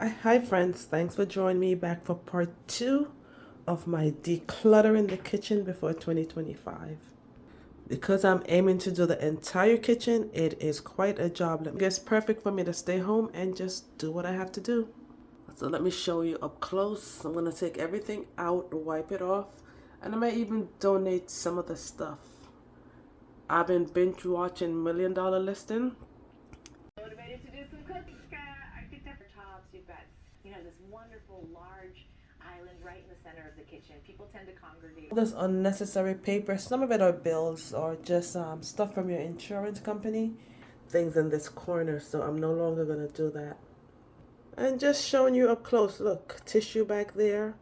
Hi friends, thanks for joining me back for part 2 of my decluttering the kitchen before 2025. Because I'm aiming to do the entire kitchen, it is quite a job. It's perfect for me to stay home and just do what I have to do. So let me show you up close. I'm going to take everything out, wipe it off, and I might even donate some of the stuff. I've been binge watching Million Dollar Listing. Motivated to do some cooking. I think that for tops, you've got, this wonderful large island right in the center of the kitchen. People tend to congregate. All this unnecessary paper, some of it are bills or just stuff from your insurance company. Things in this corner, so I'm no longer going to do that. And just showing you up close, look, tissue back there.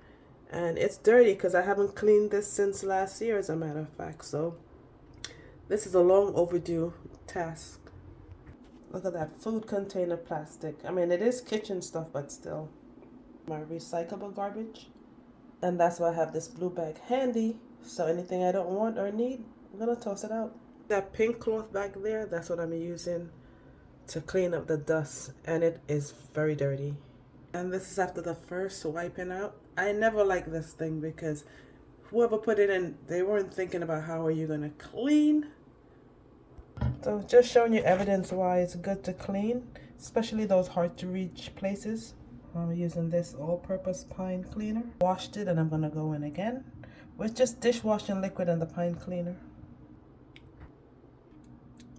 And it's dirty because I haven't cleaned this since last year, as a matter of fact. So this is a long overdue task. Look at that food container plastic. I mean, it is kitchen stuff, but still. My recyclable garbage. And that's why I have this blue bag handy. So anything I don't want or need, I'm going to toss it out. That pink cloth back there, that's what I'm using to clean up the dust. And it is very dirty. And this is after the first wiping out. I never like this thing because whoever put it in, they weren't thinking about how are you going to clean. So just showing you evidence why it's good to clean, especially those hard to reach places. I'm using this all-purpose pine cleaner. Washed it and I'm going to go in again with just dishwashing liquid and the pine cleaner.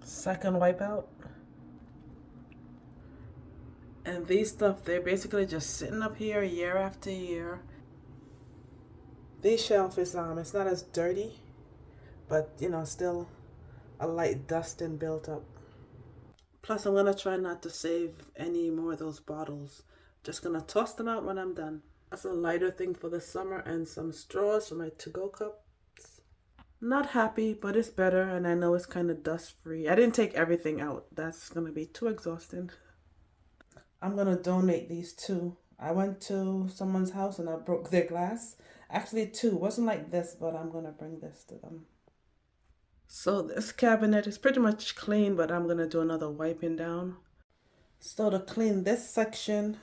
Second wipe out. And these stuff, they're basically just sitting up here year after year. These shelf is it's not as dirty, but still a light dusting built up. Plus I'm gonna try not to save any more of those bottles. Just gonna toss them out when I'm done. That's a lighter thing for the summer and some straws for my to-go cups. Not happy, but it's better and I know it's kind of dust free. I didn't take everything out. That's gonna be too exhausting. I'm gonna donate these two. I went to someone's house and I broke their glass. Actually two. It wasn't like this, but I'm gonna bring this to them. So this cabinet is pretty much clean, but I'm gonna do another wiping down. So to clean this section,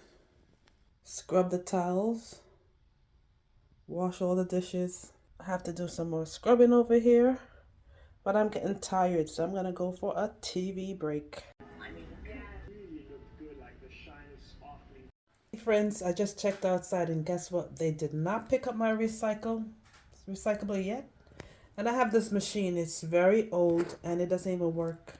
scrub the towels, wash all the dishes. I have to do some more scrubbing over here, but I'm getting tired, so I'm gonna go for a TV break. Friends, I just checked outside and guess what? They did not pick up my recyclable yet. And I have this machine. It's very old and it doesn't even work.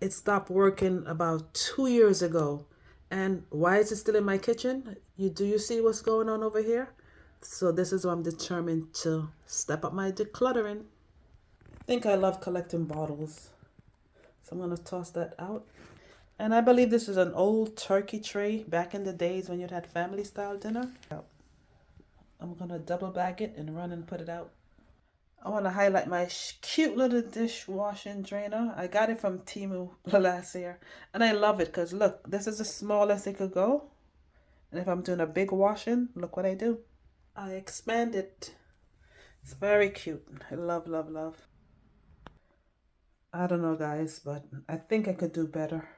It stopped working about 2 years ago. And why is it still in my kitchen? Do you see what's going on over here? So this is why I'm determined to step up my decluttering. I think I love collecting bottles. So I'm going to toss that out. And I believe this is an old turkey tray back in the days when you'd had family style dinner. I'm going to double bag it and run and put it out. I want to highlight my cute little dishwashing drainer. I got it from Temu last year. And I love it because look, this is the smallest it could go. And if I'm doing a big washing, look what I do. I expand it. It's very cute. I love, love, love. I don't know guys, but I think I could do better.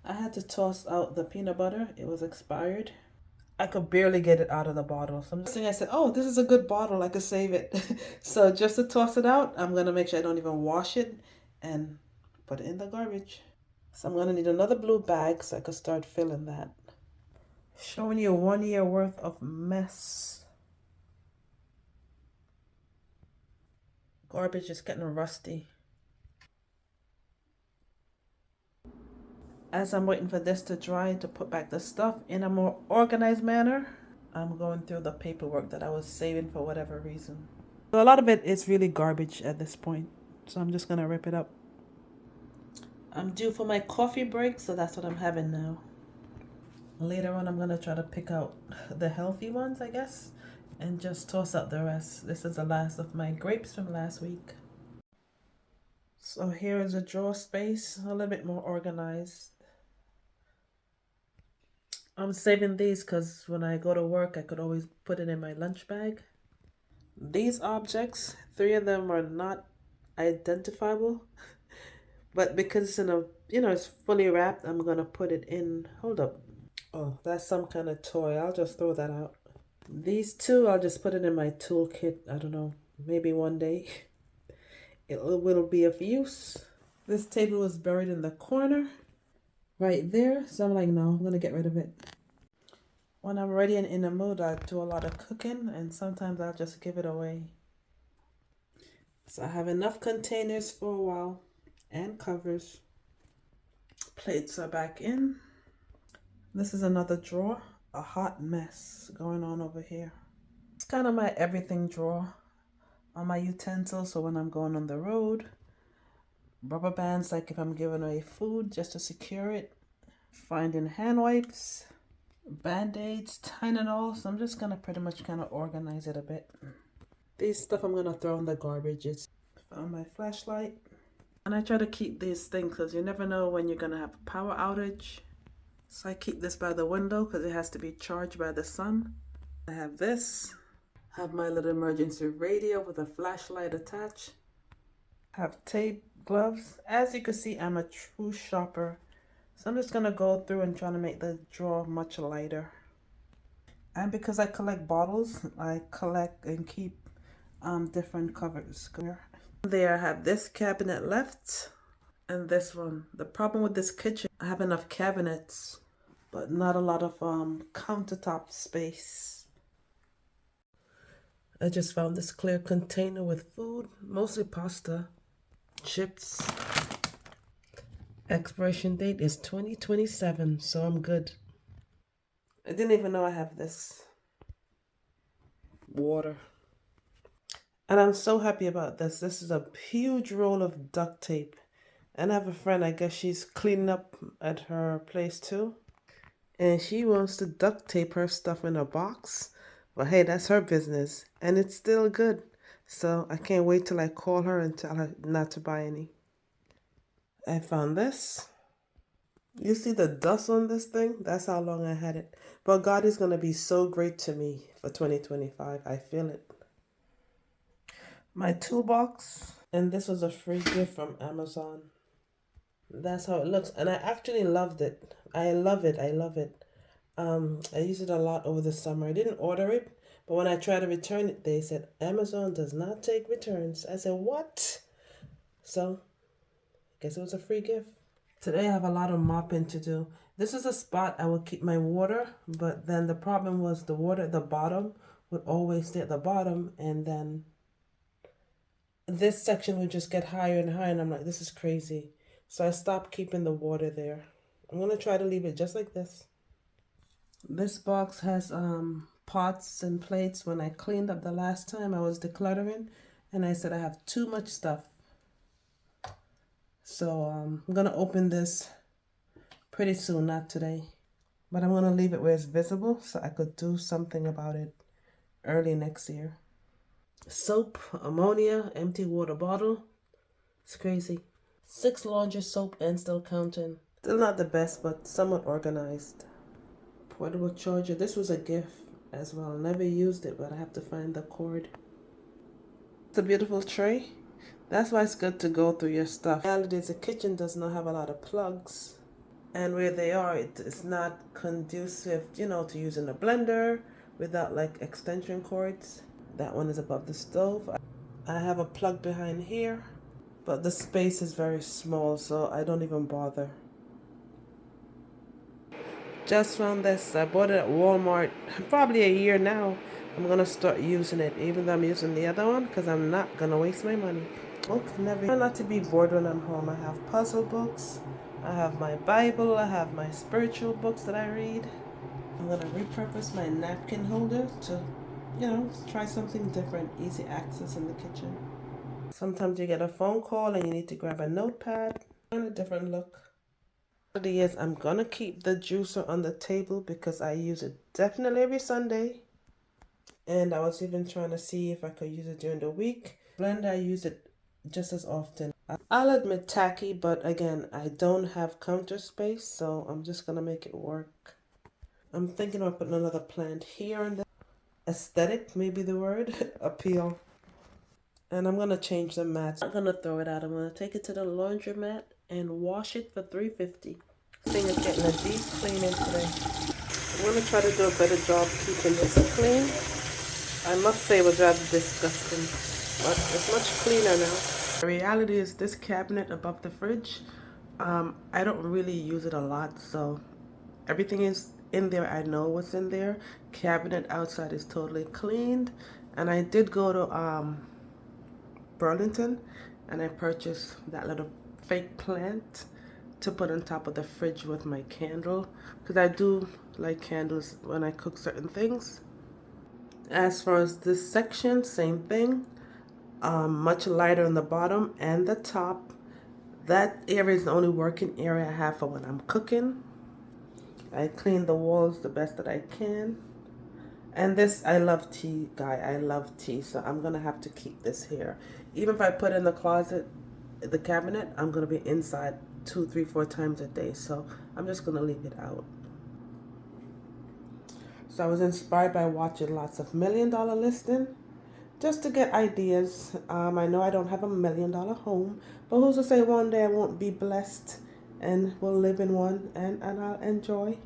I had to toss out the peanut butter. It was expired. I could barely get it out of the bottle. So I said, oh, this is a good bottle. I could save it. So just to toss it out, I'm going to make sure I don't even wash it and put it in the garbage. So I'm going to need another blue bag so I could start filling that. Showing you 1 year worth of mess. Garbage is getting rusty. As I'm waiting for this to dry to put back the stuff in a more organized manner, I'm going through the paperwork that I was saving for whatever reason. So a lot of it is really garbage at this point. So I'm just going to rip it up. I'm due for my coffee break, so that's what I'm having now. Later on, I'm going to try to pick out the healthy ones, I guess, and just toss out the rest. This is the last of my grapes from last week. So here is a drawer space, a little bit more organized. I'm saving these because when I go to work, I could always put it in my lunch bag. These objects, 3 of them are not identifiable, But because it's in a, it's fully wrapped, I'm gonna put it in. Hold up. Oh, that's some kind of toy. I'll just throw that out. These two, I'll just put it in my toolkit. I don't know. Maybe one day it will be of use. This table was buried in the corner right there. So I'm like, no, I'm gonna get rid of it. When I'm ready and in the mood, I do a lot of cooking and sometimes I'll just give it away. So I have enough containers for a while and covers. Plates are back in. This is another drawer. A hot mess going on over here. It's kind of my everything drawer. All my utensils, so when I'm going on the road. Rubber bands, like if I'm giving away food, just to secure it. Finding hand wipes, band-aids, Tylenol. So I'm just gonna pretty much kind of organize it a bit. These stuff I'm gonna throw in the garbage. Found my flashlight. And I try to keep these things because you never know when you're gonna have a power outage. So I keep this by the window because it has to be charged by the sun. I have this. Have my little emergency radio with a flashlight attached. Have tape, gloves. As you can see, I'm a true shopper. So I'm just gonna go through and try to make the drawer much lighter. And because I collect bottles, I collect and keep different covers. There I have this cabinet left and this one. The problem with this kitchen, I have enough cabinets, but not a lot of countertop space. I just found this clear container with food, mostly pasta, chips. Expiration date is 2027, so I'm good. I didn't even know I have this. Water. And I'm so happy about this. This is a huge roll of duct tape. And I have a friend, I guess she's cleaning up at her place too. And she wants to duct tape her stuff in a box. But hey, that's her business. And it's still good. So I can't wait till I call her and tell her not to buy any. I found this. You see the dust on this thing? That's how long I had it. But God is going to be so great to me for 2025. I feel it. My toolbox. And this was a free gift from Amazon. That's how it looks. And I actually loved it. I love it. I love it. I use it a lot over the summer. I didn't order it, but when I tried to return it, they said Amazon does not take returns. I said, what? So, I guess it was a free gift. Today I have a lot of mopping to do. This is a spot I would keep my water, but then the problem was the water at the bottom would always stay at the bottom, and then this section would just get higher and higher, and I'm like, this is crazy. So I stopped keeping the water there. I'm going to try to leave it just like this. This box has pots and plates. When I cleaned up the last time, I was decluttering, and I said I have too much stuff. So I'm going to open this pretty soon, not today. But I'm going to leave it where it's visible so I could do something about it early next year. Soap, ammonia, empty water bottle. It's crazy. 6 laundry soap and still counting. Still not the best, but somewhat organized. Portable charger. This was a gift as well. Never used it, but I have to find the cord. It's a beautiful tray. That's why it's good to go through your stuff. Nowadays, the kitchen does not have a lot of plugs. And where they are, it's not conducive, to using a blender without like extension cords. That one is above the stove. I have a plug behind here, but the space is very small, so I don't even bother. Just found this. I bought it at Walmart probably a year now. I'm gonna start using it, even though I'm using the other one, because I'm not gonna waste my money. Okay, never. Try not to be bored when I'm home. I have puzzle books. I have my Bible. I have my spiritual books that I read. I'm gonna repurpose my napkin holder to, try something different. Easy access in the kitchen. Sometimes you get a phone call and you need to grab a notepad. And a different look. Is I'm gonna keep the juicer on the table because I use it definitely every Sunday, and I was even trying to see if I could use it during the week. Blender, I use it just as often. I'll admit tacky, but again, I don't have counter space, so I'm just gonna make it work. I'm thinking of putting another plant here and there. Aesthetic, maybe the word. Appeal. And I'm gonna change the mat. I'm not gonna throw it out. I'm gonna take it to the laundromat and wash it for $3.50. This thing is getting a deep cleaning today. I'm gonna try to do a better job keeping this clean. I must say it was rather disgusting, but it's much cleaner now. The reality is this cabinet above the fridge, I don't really use it a lot, so everything is in there. I know what's in there. Cabinet outside is totally cleaned, and I did go to Burlington, and I purchased that little fake plant to put on top of the fridge with my candle, because I do like candles when I cook certain things. As far as this section, same thing. Much lighter on the bottom and the top. That area is the only working area I have for when I'm cooking. I clean the walls the best that I can. And this, I love tea, guy. I love tea, so I'm gonna have to keep this here. Even if I put it in the closet, the cabinet, I'm gonna be inside 2, 3, 4 times a day. So I'm just gonna leave it out. So I was inspired by watching lots of $1 million listing just to get ideas. I know I don't have $1 million home, but who's to say one day I won't be blessed and will live in one, and I'll enjoy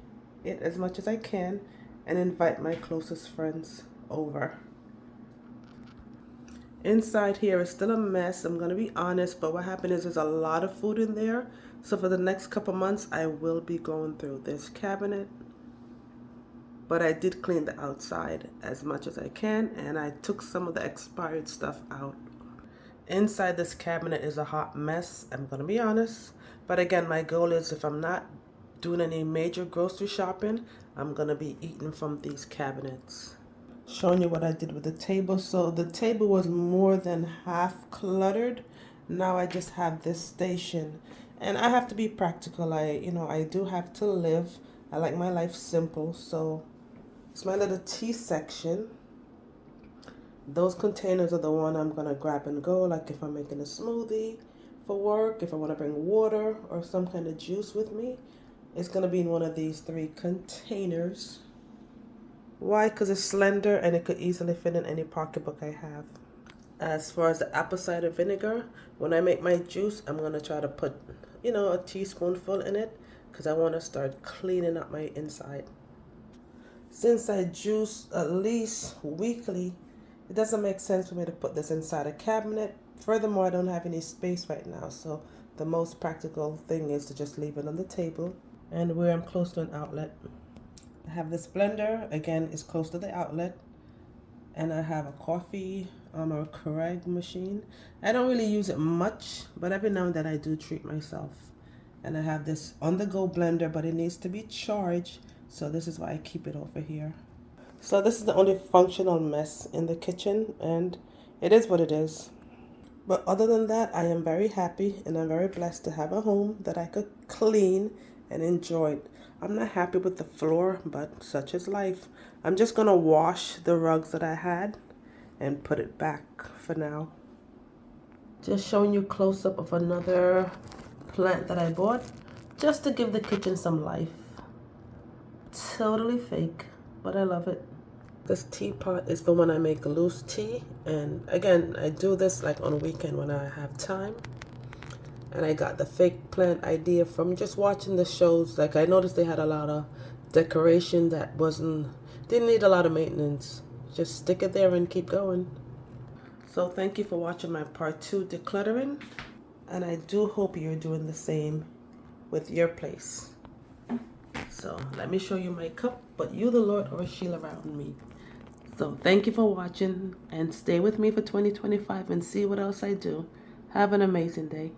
it as much as I can and invite my closest friends over. Inside here is still a mess, I'm gonna be honest, but what happened is there's a lot of food in there. So for the next couple months, I will be going through this cabinet. But I did clean the outside as much as I can, and I took some of the expired stuff out. Inside this cabinet is a hot mess, I'm gonna be honest. But again, my goal is if I'm not doing any major grocery shopping, I'm gonna be eating from these cabinets. Showing you what I did with the table. So the table was more than half cluttered. Now I just have this station. And I have to be practical. I do have to live. I like my life simple, so it's my little tea section. Those containers are the one I'm gonna grab and go, like if I'm making a smoothie for work, if I want to bring water or some kind of juice with me, it's gonna be in one of these 3 containers. Why? Because it's slender and it could easily fit in any pocketbook I have. As far as the apple cider vinegar, when I make my juice, I'm gonna try to put, a teaspoonful in it, because I want to start cleaning up my inside. Since I juice at least weekly, it doesn't make sense for me to put this inside a cabinet. Furthermore, I don't have any space right now, so the most practical thing is to just leave it on the table. And where I'm close to an outlet, I have this blender, again, it's close to the outlet. And I have a coffee or Keurig machine. I don't really use it much, but every now and then I do treat myself. And I have this on-the-go blender, but it needs to be charged, so this is why I keep it over here. So this is the only functional mess in the kitchen, and it is what it is. But other than that, I am very happy and I'm very blessed to have a home that I could clean and enjoy it. I'm not happy with the floor, but such is life. I'm just gonna wash the rugs that I had and put it back for now. Just showing you close up of another plant that I bought just to give the kitchen some life. Totally fake, but I love it. This teapot is for when I make loose tea, and again, I do this like on a weekend when I have time. And I got the fake plant idea from just watching the shows. Like I noticed they had a lot of decoration that didn't need a lot of maintenance. Just stick it there and keep going. So thank you for watching my part 2 decluttering, and I do hope you're doing the same with your place. So let me show you my cup, but you the Lord or Sheila around me. So thank you for watching, and stay with me for 2025 and see what else I do. Have an amazing day.